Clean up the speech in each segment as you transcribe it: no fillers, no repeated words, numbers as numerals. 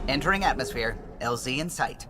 Entering atmosphere. LZ in sight.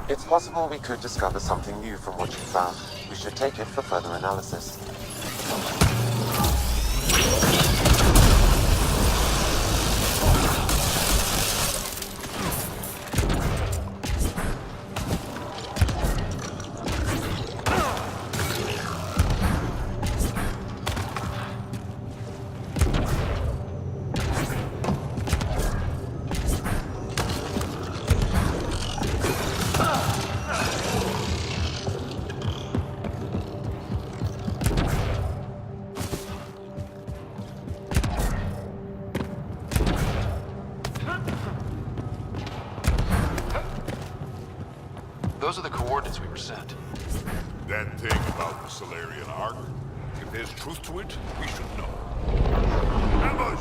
It's possible we could discover something new from what you found. We should take it for further analysis. Those are the coordinates we were sent. That thing about the Solarian Ark, if there's truth to it, we should know. Ambush!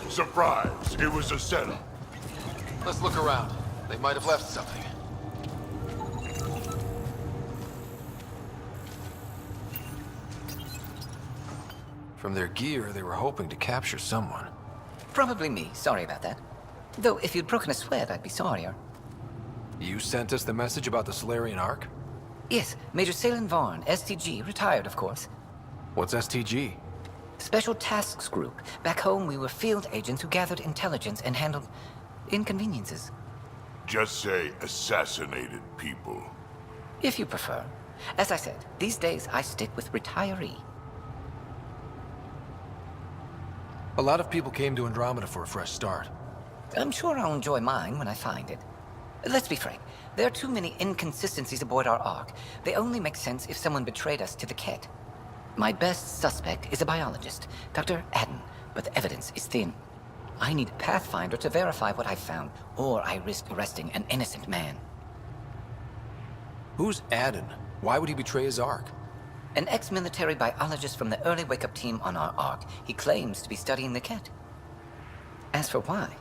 Surprise! It was a setup. Let's look around. They might have left something. From their gear, they were hoping to capture someone. Probably me. Sorry about that. Though, if you'd broken a sweat, I'd be sorrier. You sent us the message about the Solarian Ark? Yes, Major Salen Vaughn, STG, retired, of course. What's STG? Special Tasks Group. Back home, we were field agents who gathered intelligence and handled inconveniences. Just say assassinated people. If you prefer. As I said, these days I stick with retiree. A lot of people came to Andromeda for a fresh start. I'm sure I'll enjoy mine when I find it. Let's be frank. There are too many inconsistencies aboard our Ark. They only make sense if someone betrayed us to the Ket. My best suspect is a biologist, Dr. Adden, but the evidence is thin. I need a Pathfinder to verify what I've found, or I risk arresting an innocent man. Who's Adden? Why would he betray his Ark? An ex-military biologist from the early wake-up team on our Ark. He claims to be studying the Ket. As for why,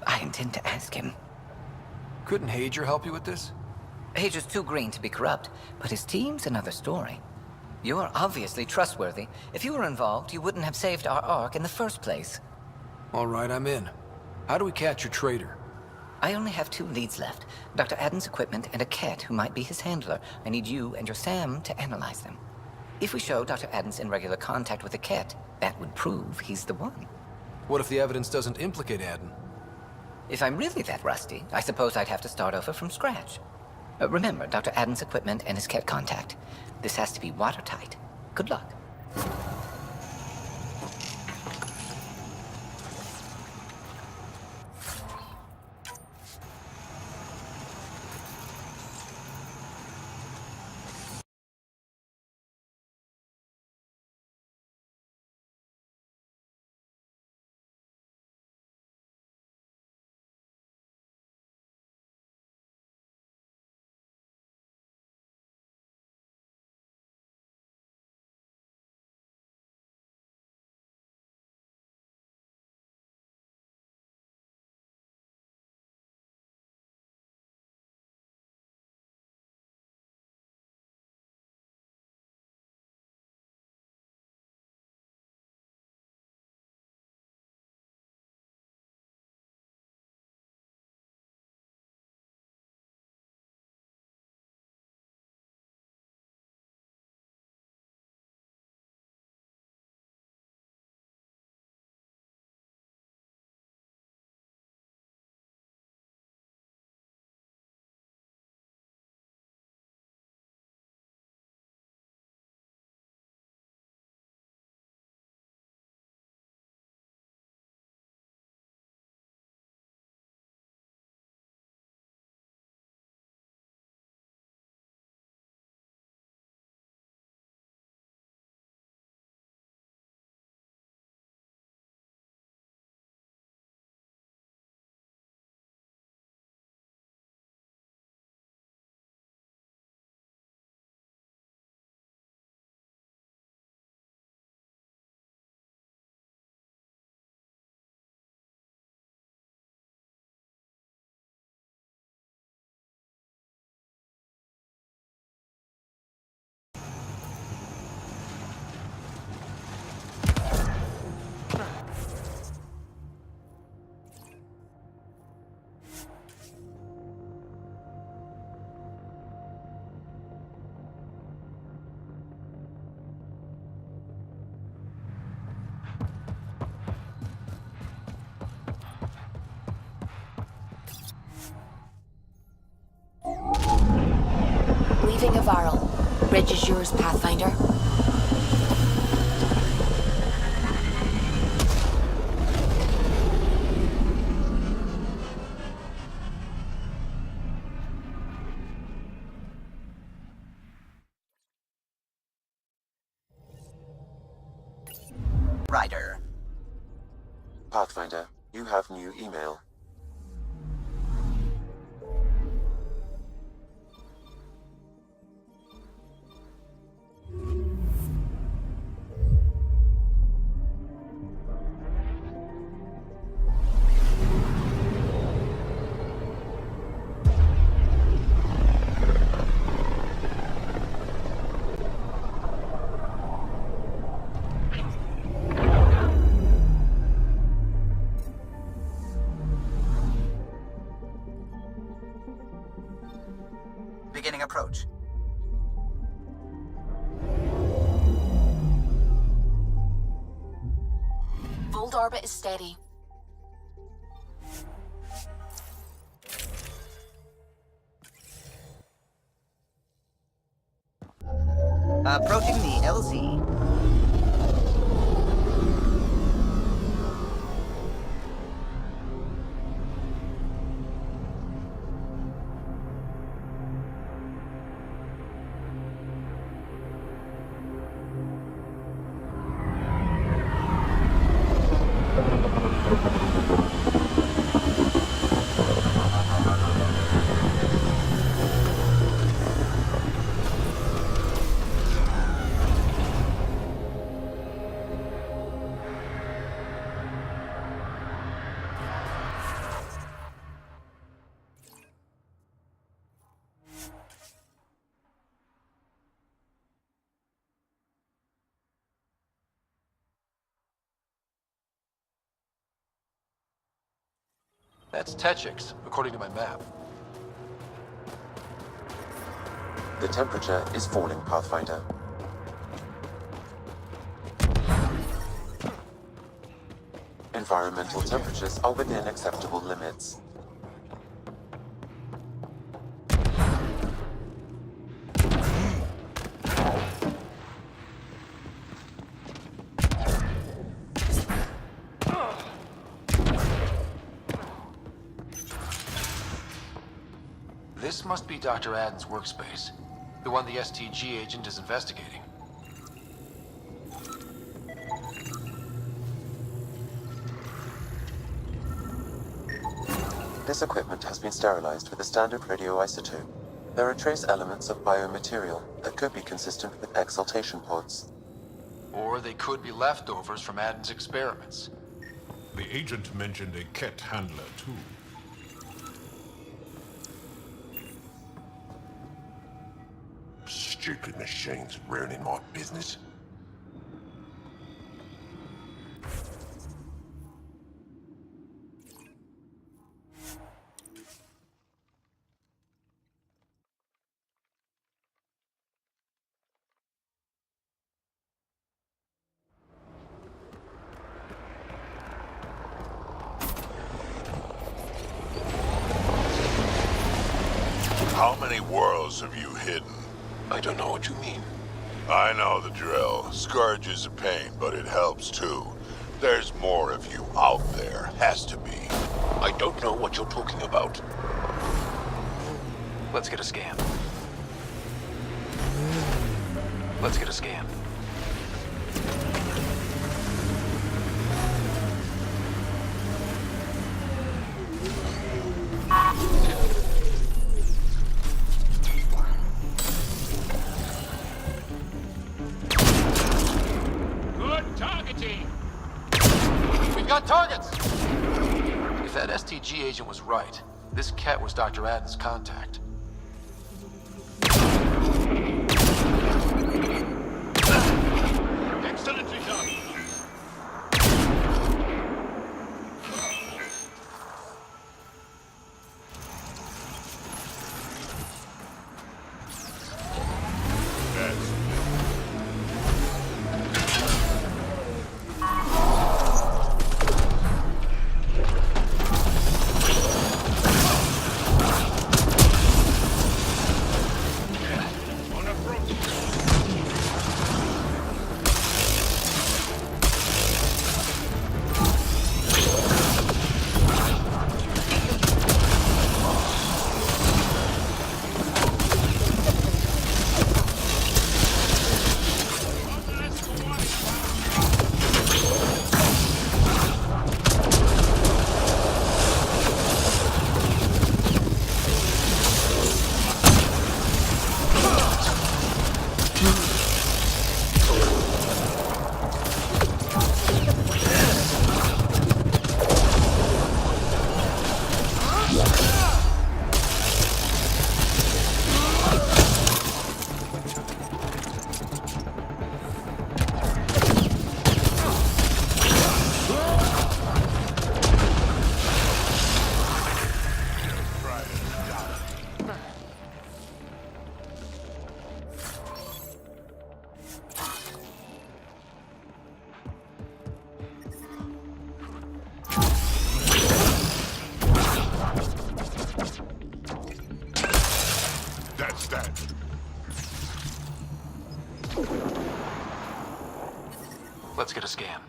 I intend to ask him. Couldn't Hager help you with this? Hager's too green to be corrupt, but his team's another story. You're obviously trustworthy. If you were involved, you wouldn't have saved our Ark in the first place. All right, I'm in. How do we catch your traitor? I only have 2 leads left. Dr. Adden's equipment and a Ket who might be his handler. I need you and your Sam to analyze them. If we show Dr. Adden's in regular contact with the Ket, that would prove he's the one. What if the evidence doesn't implicate Adden? If I'm really that rusty, I suppose I'd have to start over from scratch. Remember, Dr. Adden's equipment and his Ket contact. This has to be watertight. Good luck. Leaving Avaril. Bridge is yours, Pathfinder. Ryder. Pathfinder, you have new email. Beginning approach. Fold orbit is steady. Approaching the LZ. That's Techix, according to my map. The temperature is falling, Pathfinder. Environmental temperatures are within acceptable limits. This must be Dr. Aden's workspace, the one the STG agent is investigating. This equipment has been sterilized with a standard radioisotope. There are trace elements of biomaterial that could be consistent with exaltation pods. Or they could be leftovers from Aden's experiments. The agent mentioned a Ket handler, too. Stupid machines ruining my business. How many worlds have you hidden? I don't know what you mean. I know the drill. Scourge is a pain, but it helps too. There's more of you out there. Has to be. I don't know what you're talking about. Let's get a scan. Let's get a scan. Good targeting! We've got targets! If that STG agent was right, this cat was Dr. Aden's contact. Excellently done! That's On approach! That's that. Let's get a scan.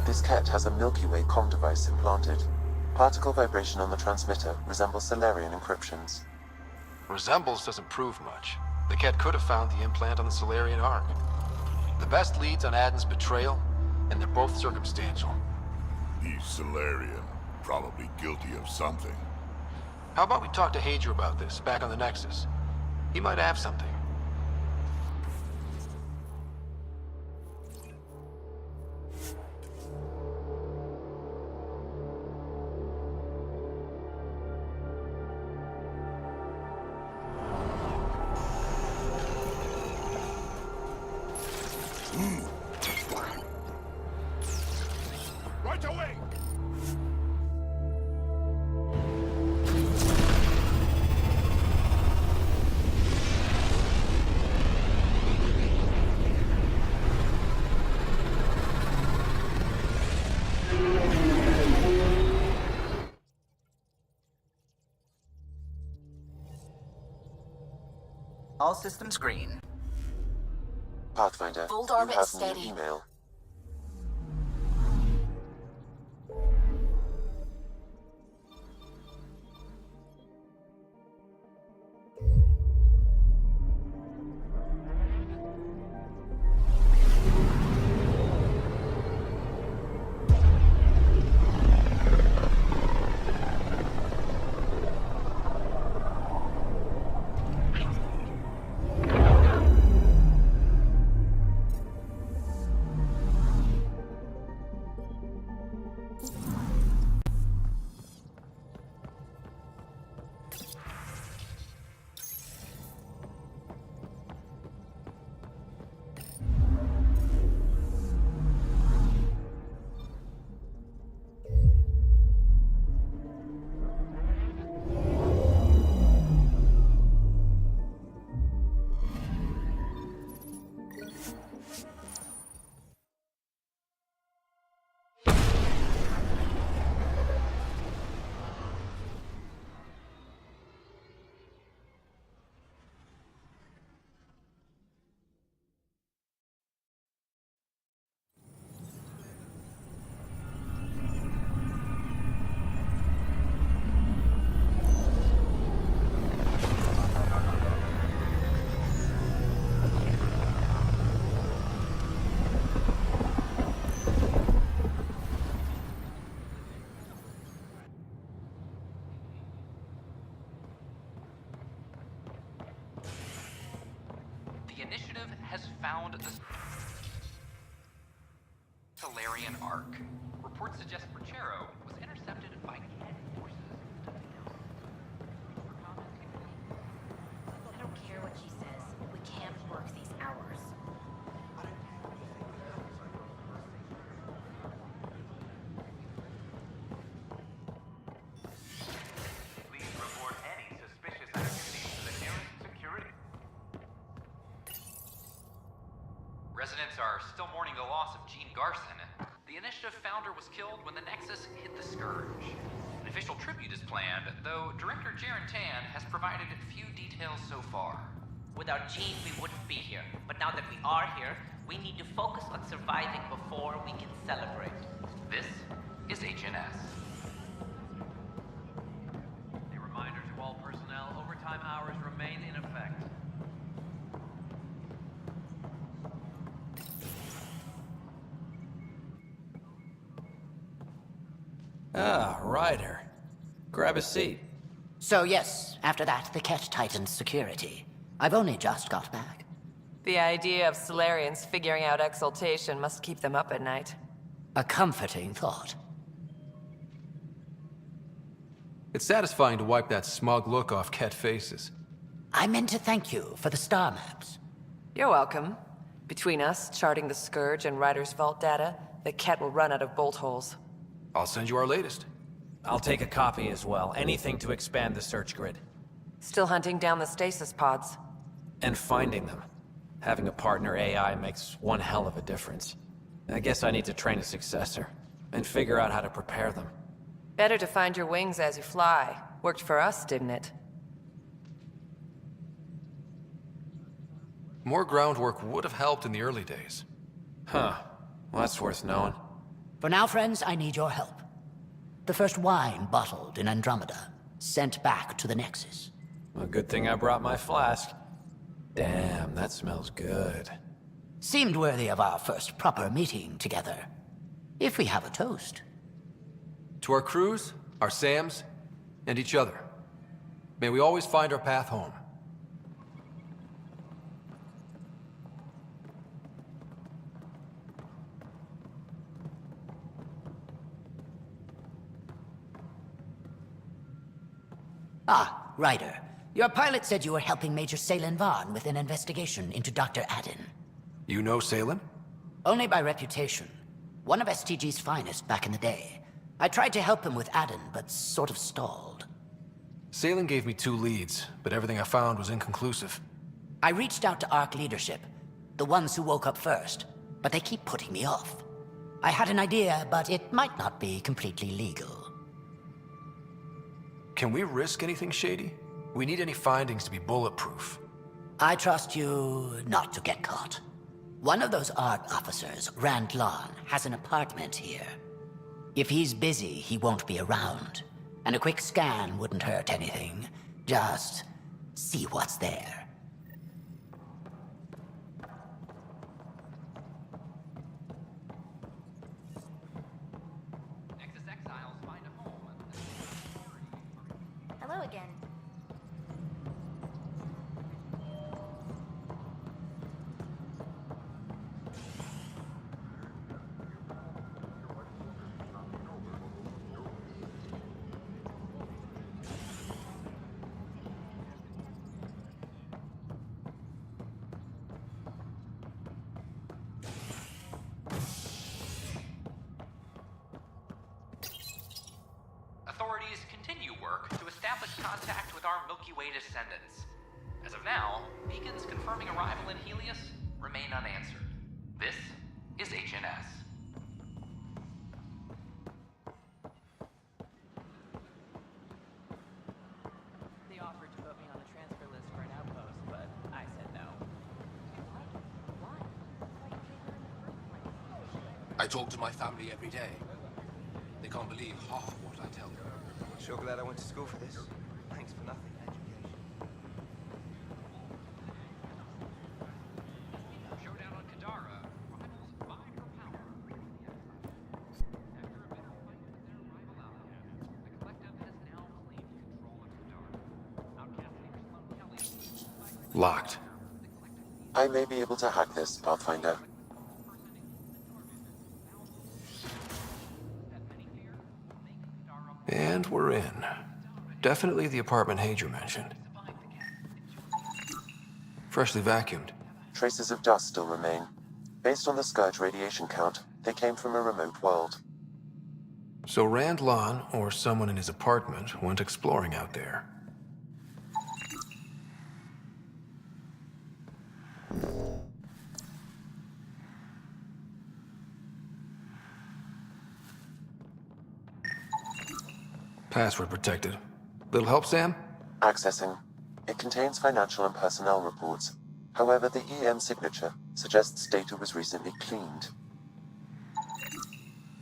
This cat has a Milky Way comm device implanted. Particle vibration on the transmitter resembles Solarian encryptions. Resembles doesn't prove much. The cat could have found the implant on the Solarian Ark. The best leads on Aden's betrayal, and they're both circumstantial. He's Solarian. Probably guilty of something. How about we talk to Hager about this, back on the Nexus? He might have something. Right away! All systems green. Pathfinder, Bold you orbit have is new steady. email. The initiative has found the Solarian Ark. Reports suggest Perchero was intercepted by Cat forces. I don't care what she says. We can't work these hours. Please report any suspicious activity to the nearest security. Residents are still mourning the loss of Jean Garson. The initiative founder was killed when the Nexus hit the Scourge. An official tribute is planned, though Director Jaren Tan has provided few details so far. Without Jean, we wouldn't be here. But now that we are here, we need to focus on surviving before we can celebrate. This is HNS. A reminder to all personnel, overtime hours remain in effect. Ah, Ryder. Grab a seat. So yes, after that, the Ket tightened security. I've only just got back. The idea of Solarians figuring out exaltation must keep them up at night. A comforting thought. It's satisfying to wipe that smug look off Ket faces. I meant to thank you for the star maps. You're welcome. Between us, charting the Scourge and Ryder's vault data, the Ket will run out of bolt holes. I'll send you our latest. I'll take a copy as well. Anything to expand the search grid. Still hunting down the stasis pods. And finding them. Having a partner AI makes one hell of a difference. I guess I need to train a successor, and figure out how to prepare them. Better to find your wings as you fly. Worked for us, didn't it? More groundwork would have helped in the early days. Huh. Well, that's worth knowing. For now, friends, I need your help. The first wine bottled in Andromeda, sent back to the Nexus. A good thing I brought my flask. Damn, that smells good. Seemed worthy of our first proper meeting together. If we have a toast. To our crews, our Sams, and each other. May we always find our path home. Ah, Ryder. Your pilot said you were helping Major Salen Vaughn with an investigation into Dr. Adin. You know Salem? Only by reputation. One of STG's finest back in the day. I tried to help him with Adin, but sort of stalled. Salem gave me 2 leads, but everything I found was inconclusive. I reached out to ARC leadership, the ones who woke up first, but they keep putting me off. I had an idea, but it might not be completely legal. Can we risk anything shady? We need any findings to be bulletproof. I trust you not to get caught. One of those ARC officers, Rand Lon, has an apartment here. If he's busy, he won't be around. And a quick scan wouldn't hurt anything. Just see what's there. Hello again. Authorities continue work to establish contact with our Milky Way descendants. As of now, beacons confirming arrival in Helios remain unanswered. This is HNS. They offered to put me on the transfer list for an outpost, but I said no. I talk to my family every day. They can't believe half of what I tell them. Sure glad I went to school for this. Thanks for nothing, Showdown on Kadara rivals vie for power. After a bitter fight with their rival Outcast, the collective has now claimed control of Kadara. Outcast leader Sloan Kelly... Locked. I may be able to hack this, Pathfinder. And we're in. Definitely the apartment Hager mentioned. Freshly vacuumed. Traces of dust still remain. Based on the Scourge radiation count, they came from a remote world. So Rand Lon, or someone in his apartment, went exploring out there. Password protected. Little help, Sam? Accessing. It contains financial and personnel reports. However, the EM signature suggests data was recently cleaned.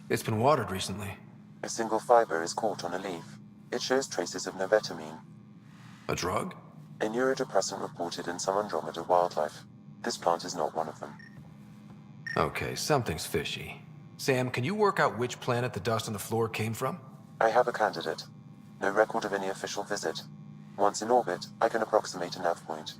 It's been watered recently. A single fiber is caught on a leaf. It shows traces of novetamine. A drug? A neurodepressant reported in some Andromeda wildlife. This plant is not one of them. Okay, something's fishy. Sam, can you work out which planet the dust on the floor came from? I have a candidate. No record of any official visit. Once in orbit, I can approximate a nav point.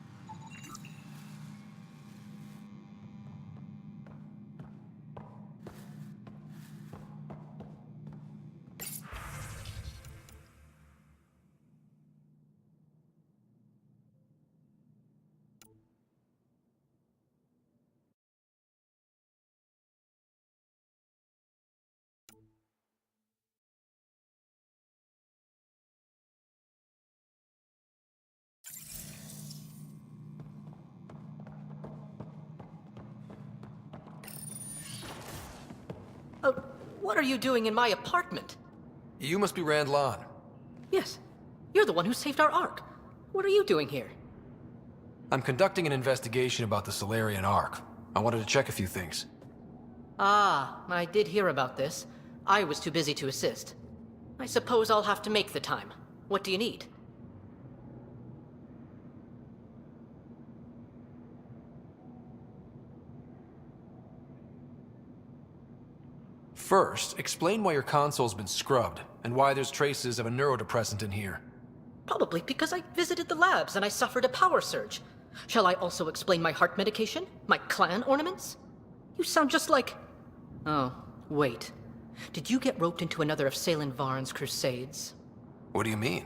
What are you doing in my apartment? You must be Rand Lon. Yes. You're the one who saved our Ark. What are you doing here? I'm conducting an investigation about the Solarian Ark. I wanted to check a few things. Ah, I did hear about this. I was too busy to assist. I suppose I'll have to make the time. What do you need? First, explain why your console's been scrubbed, and why there's traces of a neurodepressant in here. Probably because I visited the labs and I suffered a power surge. Shall I also explain my heart medication? My clan ornaments? You sound just like... Oh, wait. Did you get roped into another of Salen Varn's crusades? What do you mean?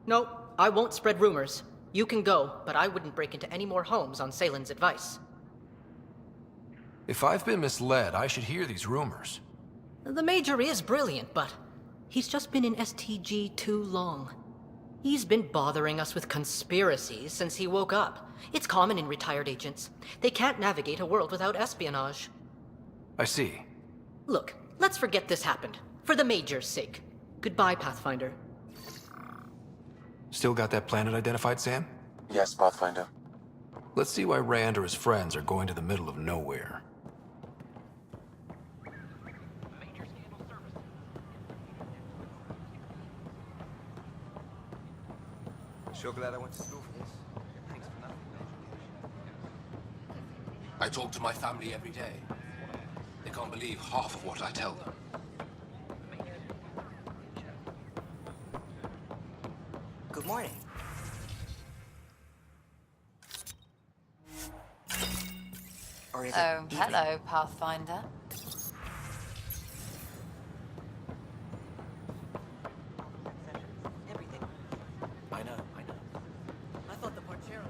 No, I won't spread rumors. You can go, but I wouldn't break into any more homes on Salen's advice. If I've been misled, I should hear these rumors. The Major is brilliant, but he's just been in STG too long. He's been bothering us with conspiracies since he woke up. It's common in retired agents. They can't navigate a world without espionage. I see. Look, let's forget this happened. For the Major's sake. Goodbye, Pathfinder. Still got that planet identified, Sam? Yes, Pathfinder. Let's see why Rand or his friends are going to the middle of nowhere. Sure glad I went to school for this. Thanks for nothing. I talk to my family every day. They can't believe half of what I tell them. Good morning. Or is it Oh, evening? hello, Pathfinder. I know. I thought the Parchero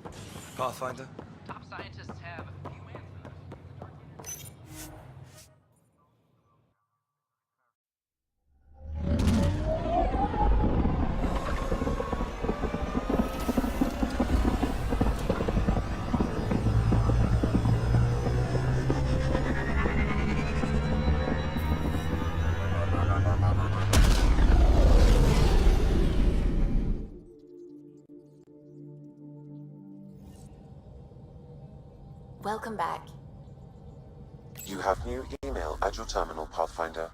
was Pathfinder? Top scientists have few answers. Welcome back. You have new email at your terminal, Pathfinder.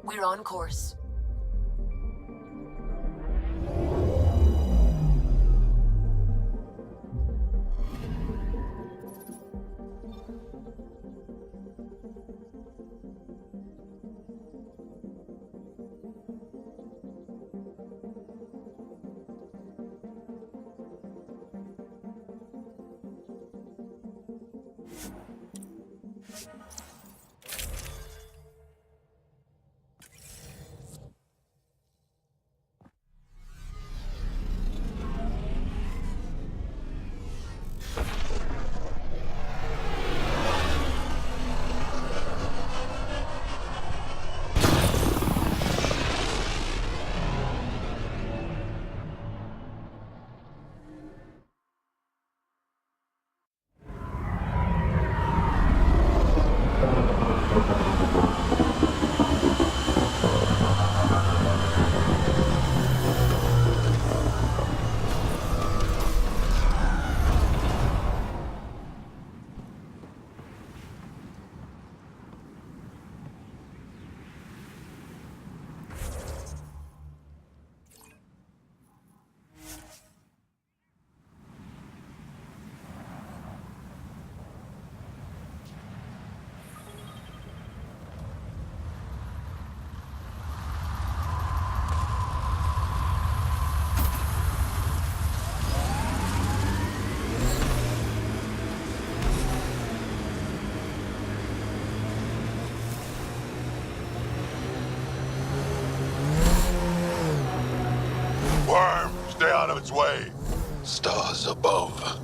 We're on course. Worm, stay out of its way. Stars above.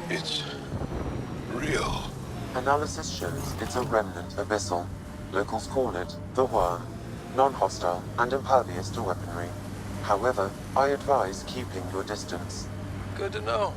It's real. Analysis shows it's a remnant abyssal. Locals call it the Worm. Non-hostile and impervious to weaponry. However, I advise keeping your distance. Good to know.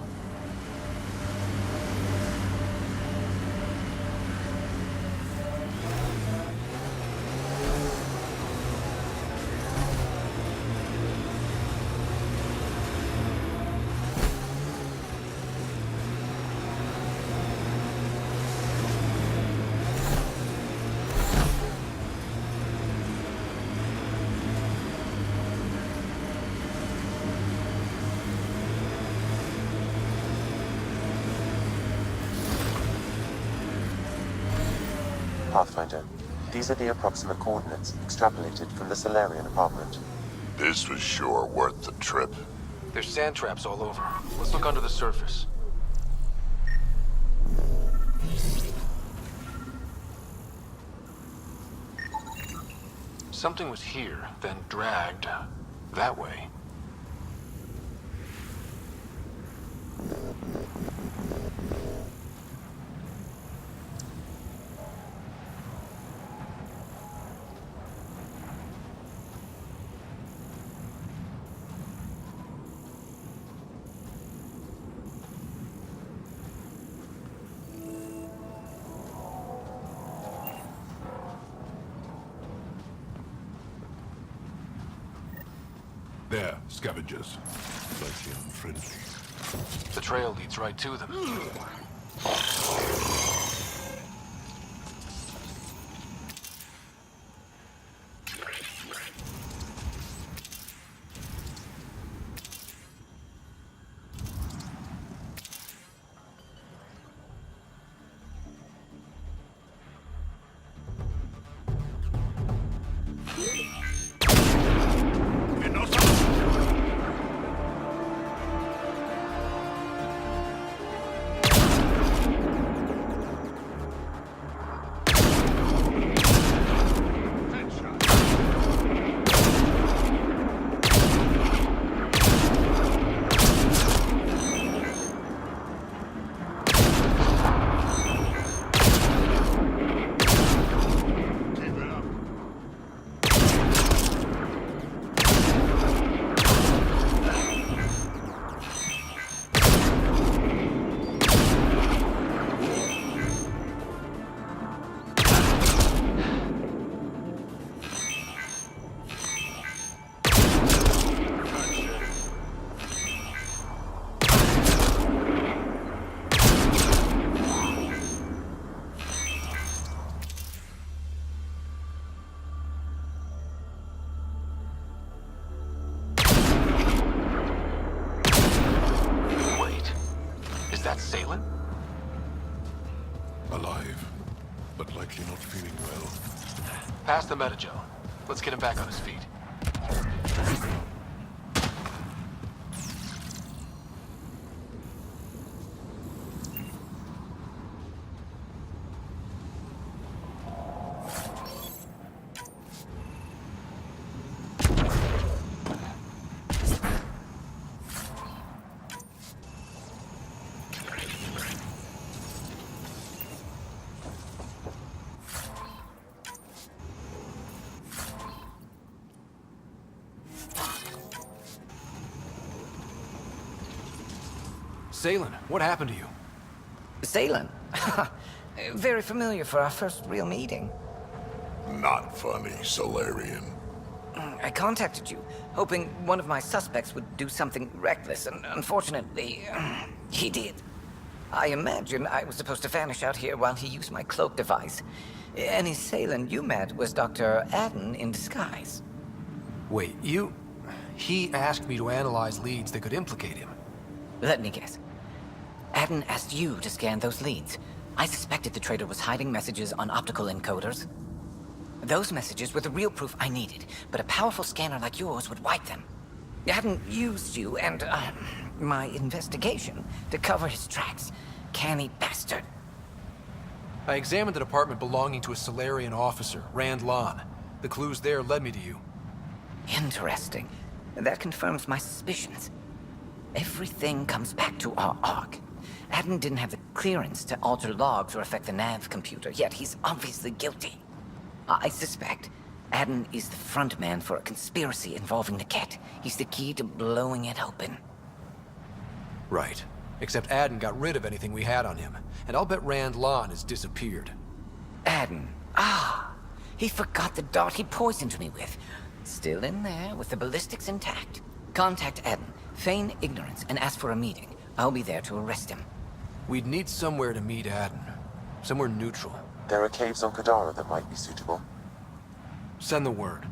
Pathfinder, these are the approximate coordinates extrapolated from the Solarian apartment. This was sure worth the trip. There's sand traps all over. Let's look under the surface. something was here, then dragged that way. There, scavengers. Slightly unfriendly. The trail leads right to them. that Salem? Alive, but likely not feeling well. Pass the metagel. Let's get him back on his feet. Salem, what happened to you? Salem? Very familiar for our first real meeting. Not funny, Solarian. I contacted you, hoping one of my suspects would do something reckless, and unfortunately, he did. I imagine I was supposed to vanish out here while he used my cloak device. Any Salem you met was Dr. Adden in disguise. Wait, He asked me to analyze leads that could implicate him. Let me guess. Adden asked you to scan those leads. I suspected the traitor was hiding messages on optical encoders. Those messages were the real proof I needed, but a powerful scanner like yours would wipe them. Adden used you and, my investigation to cover his tracks. Canny bastard. I examined an apartment belonging to a Solarian officer, Rand Lon. The clues there led me to you. Interesting. That confirms my suspicions. Everything comes back to our Ark. Adden didn't have the clearance to alter logs or affect the nav computer, yet he's obviously guilty. I suspect Adden is the front man for a conspiracy involving the Ket. He's the key to blowing it open. Right. Except Adden got rid of anything we had on him, and I'll bet Rand Lon has disappeared. Adden. He forgot the dart he poisoned me with. Still in there with the ballistics intact. Contact Adden, feign ignorance, and ask for a meeting. I'll be there to arrest him. We'd need somewhere to meet Adden. Somewhere neutral. There are caves on Kadara that might be suitable. Send the word.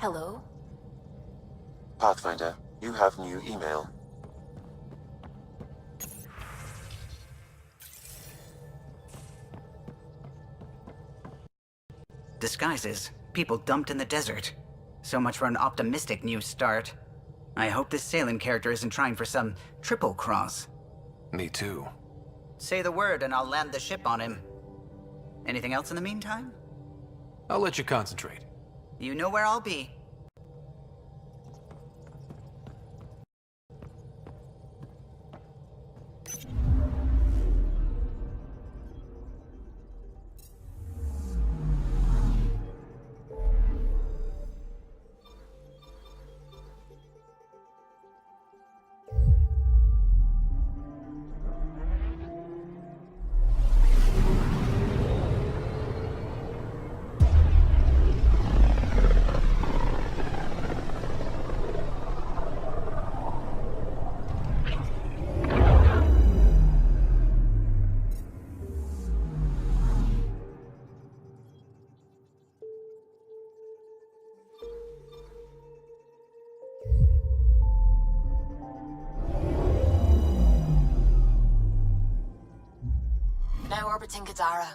Hello? Pathfinder, you have new email. Disguises. People dumped in the desert. So much for an optimistic new start. I hope this Salem character isn't trying for some triple cross. Me too. Say the word and I'll land the ship on him. Anything else in the meantime? I'll let you concentrate. You know where I'll be. Now orbiting Gadara.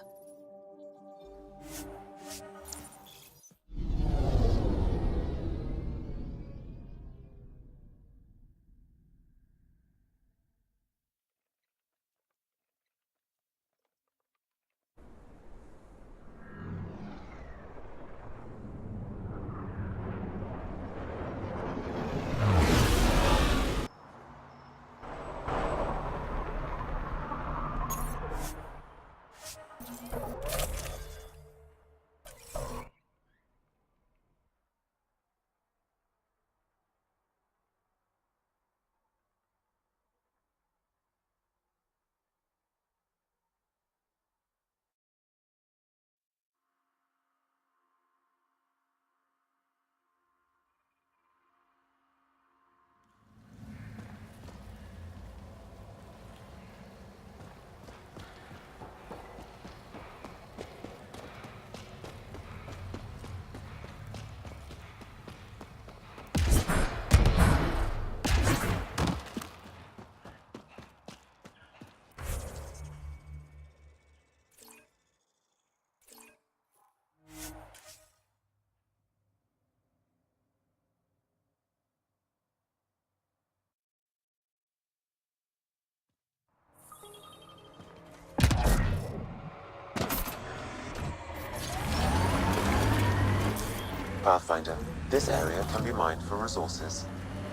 Pathfinder, this area can be mined for resources.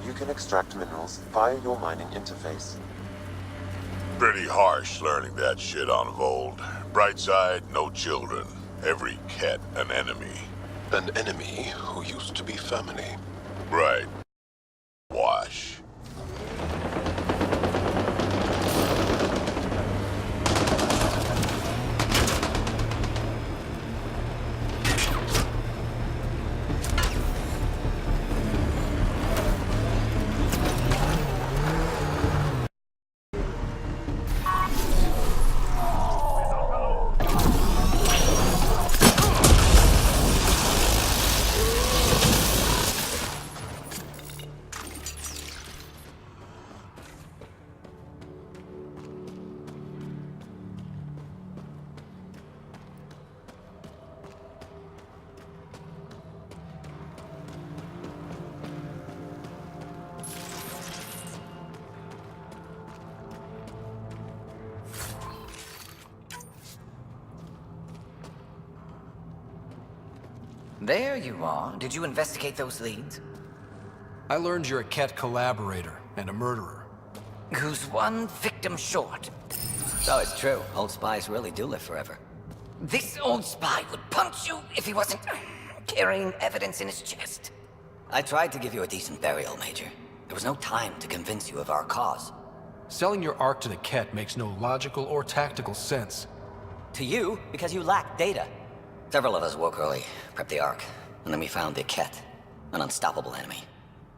You can extract minerals via your mining interface. Pretty harsh learning that shit on Vold. Bright side, no children. Every cat an enemy. An enemy who used to be family. Right. Wash. There you are. Did you investigate those leads? I learned you're a Ket collaborator and a murderer. Who's one victim short. So it's true. Old spies really do live forever. This old spy would punch you if he wasn't carrying evidence in his chest. I tried to give you a decent burial, Major. There was no time to convince you of our cause. Selling your Ark to the Ket makes no logical or tactical sense. To you, because you lack data. Several of us woke early, prepped the Ark, and then we found the Ket, an unstoppable enemy.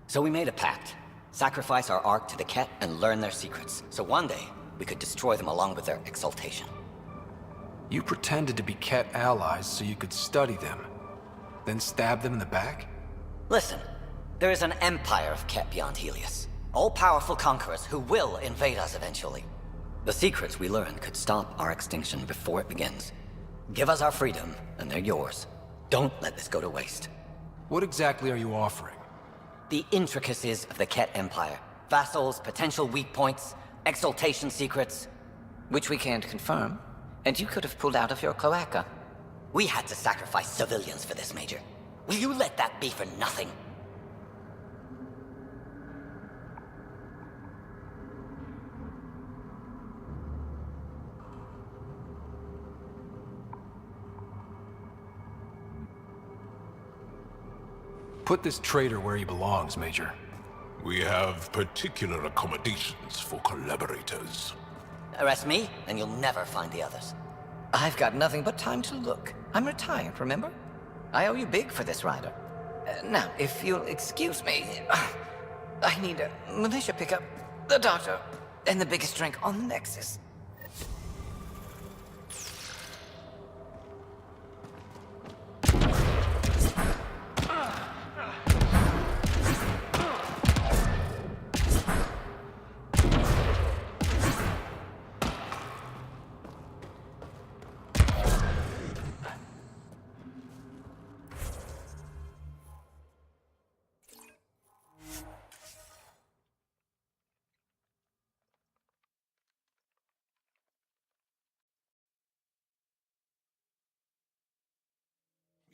So we made a pact. Sacrifice our Ark to the Ket and learn their secrets, so one day we could destroy them along with their exaltation. You pretended to be Ket allies so you could study them, then stab them in the back? Listen, there is an empire of Ket beyond Helios. All-powerful conquerors who will invade us eventually. The secrets we learn could stop our extinction before it begins. Give us our freedom, and they're yours. Don't let this go to waste. What exactly are you offering? The intricacies of the Ket Empire. Vassals, potential weak points, exaltation secrets. Which we can't confirm. And you could have pulled out of your cloaca. We had to sacrifice civilians for this, Major. Will you let that be for nothing? Put this traitor where he belongs, Major. We have particular accommodations for collaborators. Arrest me, and you'll never find the others. I've got nothing but time to look. I'm retired, remember? I owe you big for this, Ryder. Now, if you'll excuse me, I need a militia pickup, the doctor, and the biggest drink on the Nexus.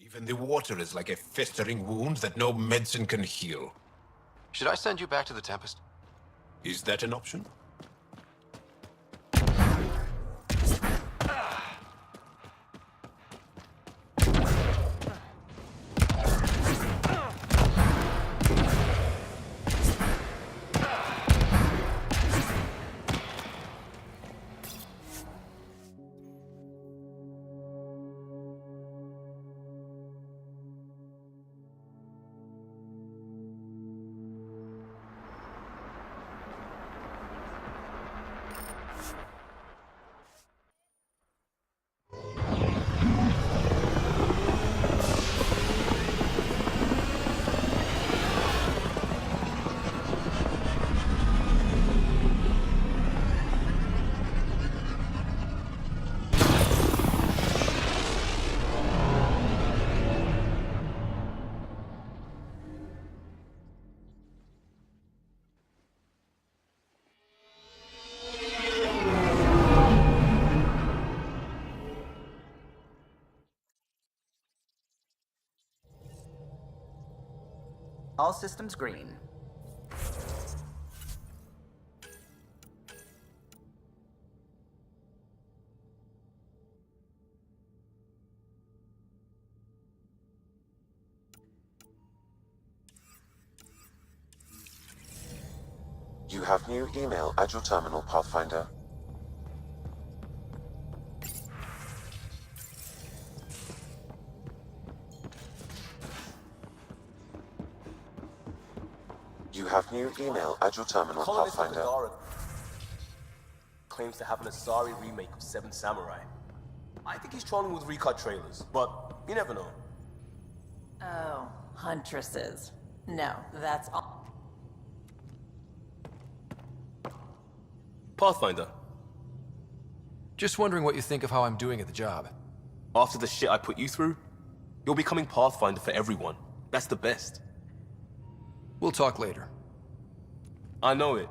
Even the water is like a festering wound that no medicine can heal. Should I send you back to the Tempest? Is that an option? All systems green. You have new email at your terminal, Pathfinder. You have new email at your terminal, Colonist of Pathfinder. Gadara claims to have an Asari remake of Seven Samurai. I think he's trolling with recut trailers, but you never know. Oh, huntresses. No, that's all. Pathfinder. Just wondering what you think of how I'm doing at the job. After the shit I put you through, you're becoming Pathfinder for everyone. That's the best. We'll talk later. I know it.